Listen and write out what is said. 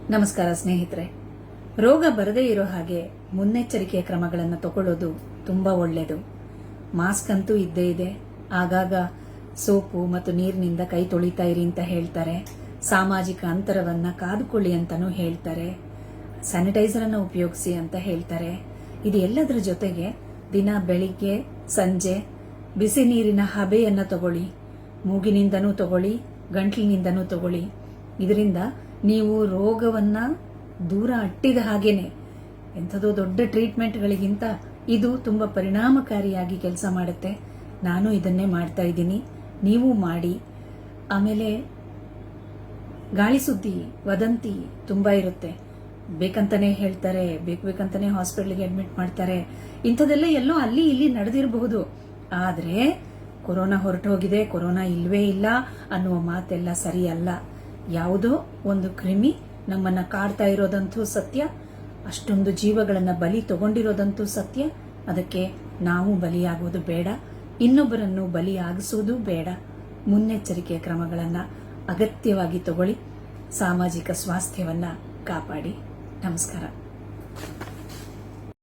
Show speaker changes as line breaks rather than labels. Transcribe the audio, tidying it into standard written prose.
ನಮಸ್ಕಾರ ಸ್ನೇಹಿತರೆ. ರೋಗ ಬರದೇ ಇರೋ ಹಾಗೆ ಮುನ್ನೆಚ್ಚರಿಕೆಯ ಕ್ರಮಗಳನ್ನು ತಗೊಳ್ಳೋದು ತುಂಬಾ ಒಳ್ಳೆಯದು. ಮಾಸ್ಕ್ ಅಂತೂ ಇದ್ದೇ ಇದೆ. ಆಗಾಗ ಸೋಪು ಮತ್ತು ನೀರಿನಿಂದ ಕೈ ತೊಳಿತಾ ಇರಿ ಅಂತ ಹೇಳ್ತಾರೆ. ಸಾಮಾಜಿಕ ಅಂತರವನ್ನ ಕಾದುಕೊಳ್ಳಿ ಅಂತಾನೂ ಹೇಳ್ತಾರೆ. ಸ್ಯಾನಿಟೈಸರ್ ಅನ್ನು ಉಪಯೋಗಿಸಿ ಅಂತ ಹೇಳ್ತಾರೆ. ಇದು ಎಲ್ಲದರ ಜೊತೆಗೆ ದಿನ ಬೆಳಿಗ್ಗೆ ಸಂಜೆ ಬಿಸಿ ನೀರಿನ ಹಬೆಯನ್ನ ತಗೊಳ್ಳಿ. ಮೂಗಿನಿಂದನೂ ತಗೊಳ್ಳಿ, ಗಂಟ್ಲಿನಿಂದನೂ ತಗೊಳ್ಳಿ. ಇದರಿಂದ ನೀವು ರೋಗವನ್ನ ದೂರ ಅಟ್ಟಿದ ಹಾಗೇನೆ. ಎಂಥದೋ ದೊಡ್ಡ ಟ್ರೀಟ್ಮೆಂಟ್ಗಳಿಗಿಂತ ಇದು ತುಂಬಾ ಪರಿಣಾಮಕಾರಿಯಾಗಿ ಕೆಲಸ ಮಾಡುತ್ತೆ. ನಾನು ಇದನ್ನೇ ಮಾಡ್ತಾ ಇದ್ದೀನಿ, ನೀವು ಮಾಡಿ. ಆಮೇಲೆ ಗಾಳಿ ಸುದ್ದಿ, ವದಂತಿ ತುಂಬಾ ಇರುತ್ತೆ. ಬೇಕಂತಾನೆ ಹೇಳ್ತಾರೆ, ಬೇಕಂತಾನೆ ಹಾಸ್ಪಿಟಲ್ಗೆ ಅಡ್ಮಿಟ್ ಮಾಡ್ತಾರೆ. ಇಂಥದೆಲ್ಲ ಎಲ್ಲೋ ಅಲ್ಲಿ ಇಲ್ಲಿ ನಡೆದಿರಬಹುದು. ಆದ್ರೆ ಕೊರೋನಾ ಹೊರಟು ಹೋಗಿದೆ, ಕೊರೋನಾ ಇಲ್ವೇ ಇಲ್ಲ ಅನ್ನುವ ಮಾತೆಲ್ಲ ಸರಿಯಲ್ಲ. ಯಾವುದೋ ಒಂದು ಕ್ರಿಮಿ ನಮ್ಮನ್ನ ಕಾಡ್ತಾ ಇರೋದಂತೂ ಸತ್ಯ. ಅಷ್ಟೊಂದು ಜೀವಗಳನ್ನ ಬಲಿ ತಗೊಂಡಿರೋದಂತೂ ಸತ್ಯ. ಅದಕ್ಕೆ ನಾವು ಬಲಿಯಾಗೋದು ಬೇಡ, ಇನ್ನೊಬ್ಬರನ್ನು ಬಲಿಯಾಗಿಸುವುದು ಬೇಡ. ಮುನ್ನೆಚ್ಚರಿಕೆಯ ಕ್ರಮಗಳನ್ನ ಅಗತ್ಯವಾಗಿ ತಗೊಳ್ಳಿ. ಸಾಮಾಜಿಕ ಸ್ವಾಸ್ಥ್ಯವನ್ನ ಕಾಪಾಡಿ. ನಮಸ್ಕಾರ.